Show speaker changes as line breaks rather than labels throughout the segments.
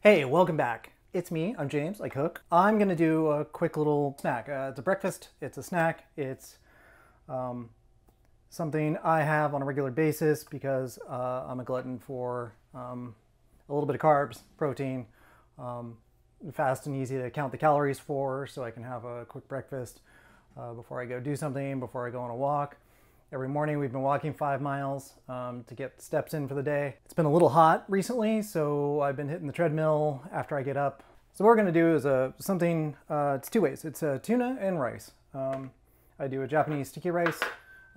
Hey, welcome back. It's me, I'm James, I cook. I'm gonna do a quick little snack. It's a breakfast, it's a snack, it's something I have on a regular basis because I'm a glutton for a little bit of carbs, protein, fast and easy to count the calories for so I can have a quick breakfast before I go do something, before I go on a walk. Every morning we've been walking 5 miles to get steps in for the day. It's been a little hot recently, so I've been hitting the treadmill after I get up. So what we're gonna do is something, it's two ways. It's tuna and rice. I do a Japanese sticky rice.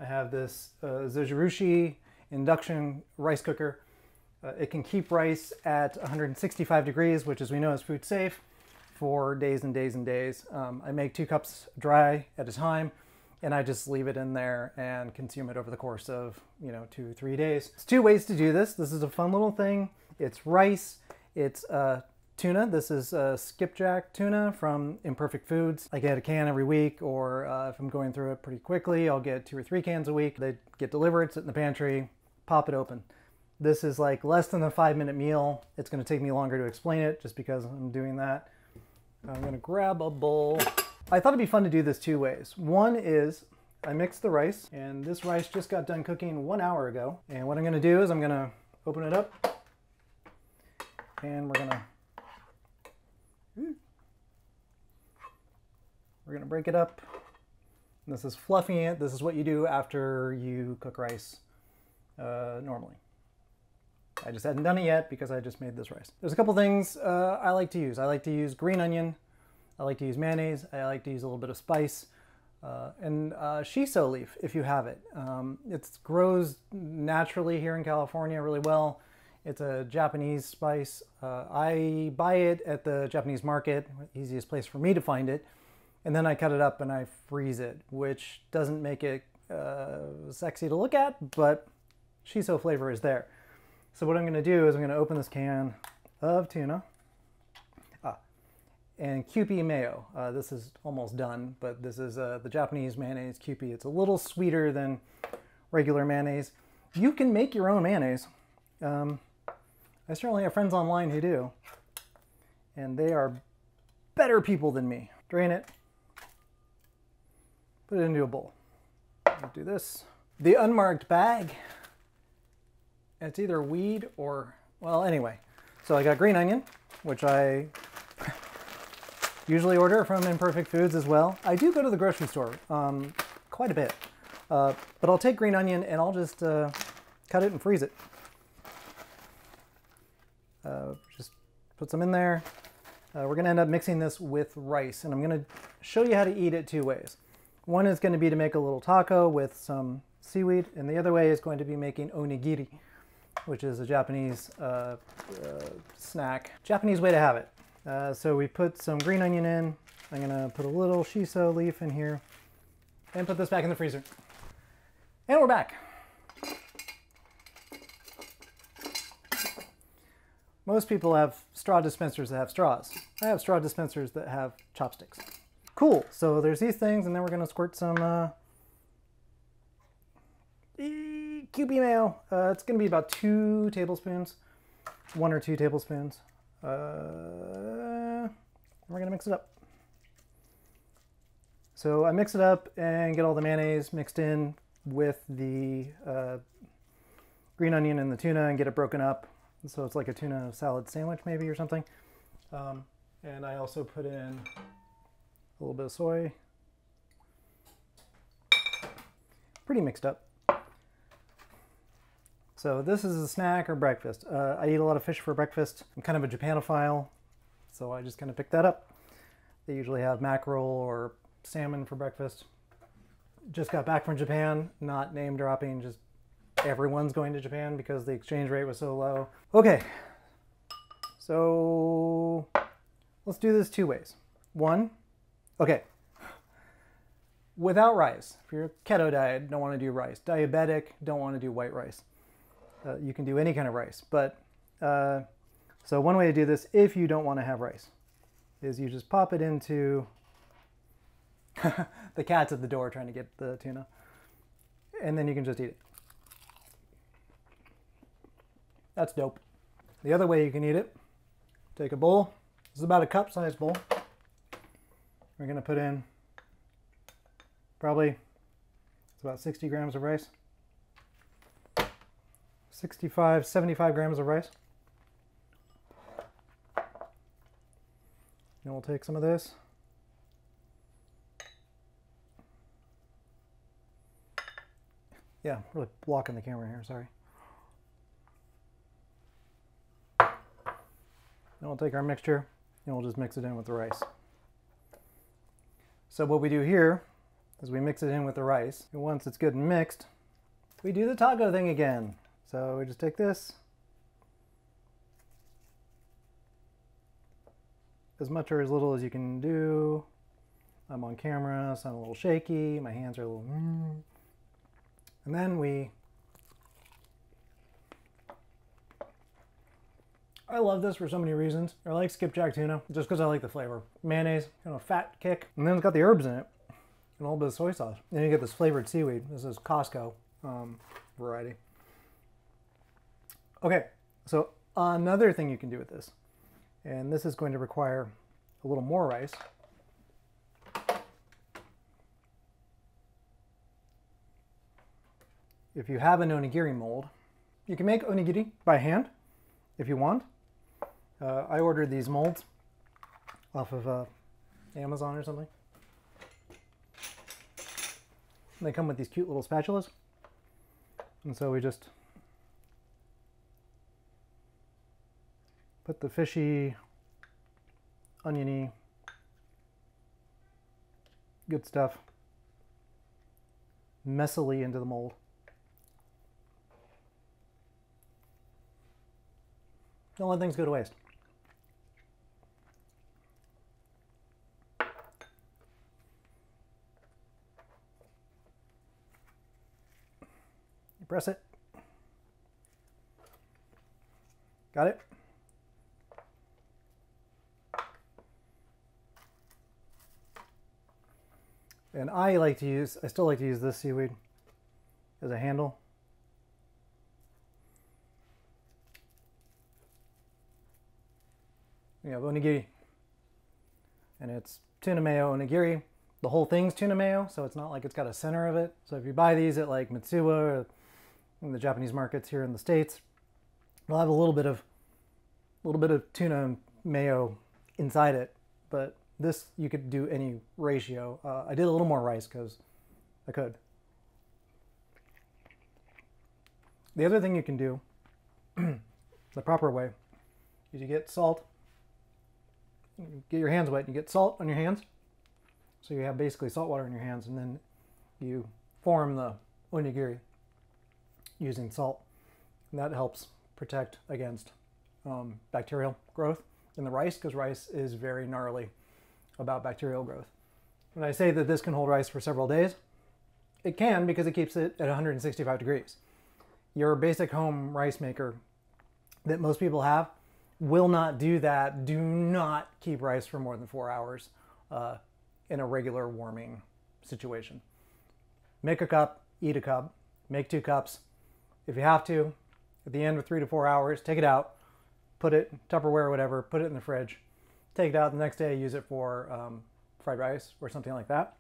I have this Zojirushi induction rice cooker. It can keep rice at 165 degrees, which as we know is food safe, for days and days and days. I make 2 cups dry at a time, and I just leave it in there and consume it over the course of, 2 or 3 days. There's 2 ways to do this. This is a fun little thing. It's rice, it's tuna. This is skipjack tuna from Imperfect Foods. I get a can every week, or if I'm going through it pretty quickly, I'll get 2 or 3 cans a week. They get delivered, sit in the pantry, pop it open. This is like less than a 5-minute meal. It's gonna take me longer to explain it just because I'm doing that. I'm gonna grab a bowl. I thought it'd be fun to do this 2 ways. One is I mix the rice, and this rice just got done cooking 1 hour ago. And what I'm gonna do is I'm gonna open it up, and we're gonna break it up. And this is fluffing it. This is what you do after you cook rice normally. I just hadn't done it yet because I just made this rice. There's a couple things I like to use. I like to use green onion. I like to use mayonnaise. I like to use a little bit of spice. And shiso leaf, if you have it. It grows naturally here in California really well. It's a Japanese spice. I buy it at the Japanese market, easiest place for me to find it. And then I cut it up and I freeze it, which doesn't make it sexy to look at, but shiso flavor is there. So what I'm gonna do is I'm gonna open this can of tuna. And Kewpie mayo. This is almost done, but this is the Japanese mayonnaise Kewpie. It's a little sweeter than regular mayonnaise. You can make your own mayonnaise. I certainly have friends online who do, and they are better people than me. Drain it, put it into a bowl. I'll do this. The unmarked bag, it's either weed or, well, anyway. So I got green onion, which I usually order from Imperfect Foods as well. I do go to the grocery store quite a bit, but I'll take green onion and I'll just cut it and freeze it. Just put some in there. We're gonna end up mixing this with rice, and I'm gonna show you how to eat it 2 ways. One is gonna be to make a little taco with some seaweed, and the other way is going to be making onigiri, which is a Japanese snack. Japanese way to have it. So we put some green onion in. I'm gonna put a little shiso leaf in here and put this back in the freezer. And we're back. Most people have straw dispensers that have straws. I have straw dispensers that have chopsticks. Cool, so there's these things, and then we're gonna squirt some Kewpie mayo. It's gonna be about 2 tablespoons, 1 or 2 tablespoons. We're gonna mix it up. So I mix it up and get all the mayonnaise mixed in with the green onion and the tuna and get it broken up. So it's like a tuna salad sandwich maybe or something. And I also put in a little bit of soy. Pretty mixed up. So this is a snack or breakfast. I eat a lot of fish for breakfast. I'm kind of a Japanophile, so I just kind of picked that up. They usually have mackerel or salmon for breakfast. Just got back from Japan, not name dropping, just everyone's going to Japan because the exchange rate was so low. Okay, so let's do this 2 ways. One, okay, without rice. If you're a keto diet, don't want to do rice. Diabetic, don't want to do white rice. You can do any kind of rice, but so one way to do this if you don't want to have rice is you just pop it into the cat's at the door trying to get the tuna, and then you can just eat it. That's dope. The other way you can eat it, take a bowl. This is about a cup size bowl. We're going to put in probably, it's about 60 grams of rice. 65, 75 grams of rice. And we'll take some of this. Yeah, really blocking the camera here, sorry. Then we'll take our mixture and we'll just mix it in with the rice. So what we do here is we mix it in with the rice. And once it's good and mixed, we do the taco thing again. So we just take this, as much or as little as you can do. I'm on camera, so I'm a little shaky. My hands are a little... And then I love this for so many reasons. I like skipjack tuna, just because I like the flavor. Mayonnaise, kind of fat kick. And then it's got the herbs in it, and a little bit of soy sauce. Then you get this flavored seaweed. This is Costco variety. Okay, so another thing you can do with this, and this is going to require a little more rice. If you have an onigiri mold, you can make onigiri by hand if you want. I ordered these molds off of Amazon or something. And they come with these cute little spatulas. And so we just put the fishy, oniony, good stuff messily into the mold. Don't let things go to waste. You press it. Got it? And I still like to use this seaweed as a handle. We have onigiri, and it's tuna mayo onigiri. The whole thing's tuna mayo, so it's not like it's got a center of it. So if you buy these at like Mitsuwa or in the Japanese markets here in the States, they'll have a little bit of tuna mayo inside it. But this, you could do any ratio. I did a little more rice because I could. The other thing you can do, the proper way, is you get salt. Get your hands wet, you get salt on your hands. So you have basically salt water in your hands, and then you form the onigiri using salt. And that helps protect against bacterial growth in the rice, because rice is very gnarly about bacterial growth. When I say that this can hold rice for several days, it can, because it keeps it at 165 degrees. Your basic home rice maker that most people have will not do that. Do not keep rice for more than 4 hours in a regular warming situation. Make a cup, eat a cup, make 2 cups. If you have to, at the end of 3 to 4 hours, take it out, put it in Tupperware or whatever, put it in the fridge, take it out the next day, use it for fried rice or something like that.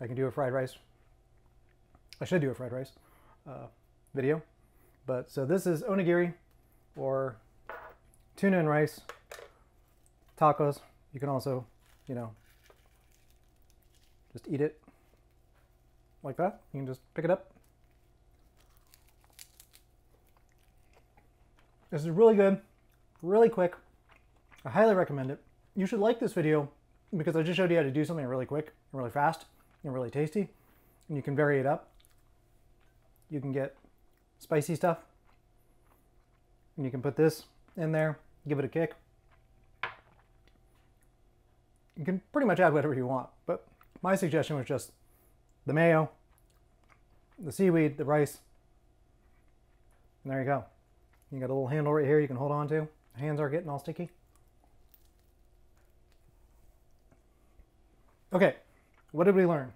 I can do a fried rice. I should do a fried rice video. But so this is onigiri, or tuna and rice tacos. You can also, just eat it like that. You can just pick it up. This is really good, really quick. I highly recommend it. You should like this video because I just showed you how to do something really quick and really fast and really tasty. And you can vary it up. You can get spicy stuff, and you can put this in there, give it a kick. You can pretty much add whatever you want, but my suggestion was just the mayo, the seaweed, the rice, and there you go. You got a little handle right here you can hold on to. Hands are getting all sticky. Okay, what did we learn?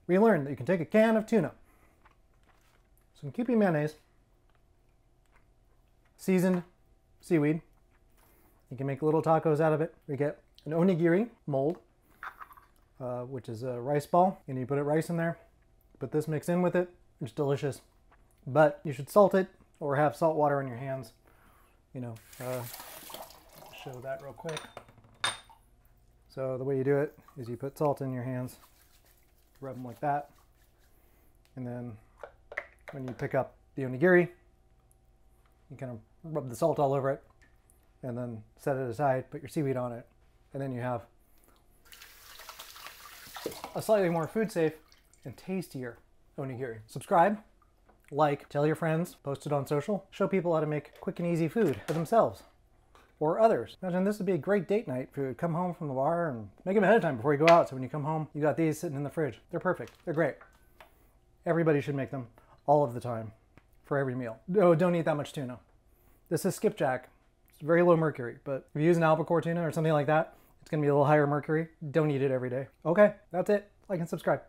We learned that you can take a can of tuna, some Kewpie mayonnaise, seasoned seaweed, You can make little tacos out of it. You get an onigiri mold, which is a rice ball, and you put rice in there. Put this mix in with it. It's delicious. But you should salt it or have salt water on your hands. You know, show that real quick. So the way you do it is you put salt in your hands, rub them like that, and then when you pick up the onigiri, you kind of rub the salt all over it, and then set it aside, put your seaweed on it, and then you have a slightly more food safe and tastier onigiri. Subscribe, like, tell your friends, post it on social, show people how to make quick and easy food for themselves or others. Imagine this would be a great date night food. Come home from the bar and make them ahead of time before you go out, so when you come home, you got these sitting in the fridge. They're perfect. They're great. Everybody should make them all of the time for every meal. Oh, don't eat that much tuna. This is skipjack. It's very low mercury, but if you use an albacore tuna or something like that, it's gonna be a little higher mercury. Don't eat it every day. Okay, that's it. Like and subscribe.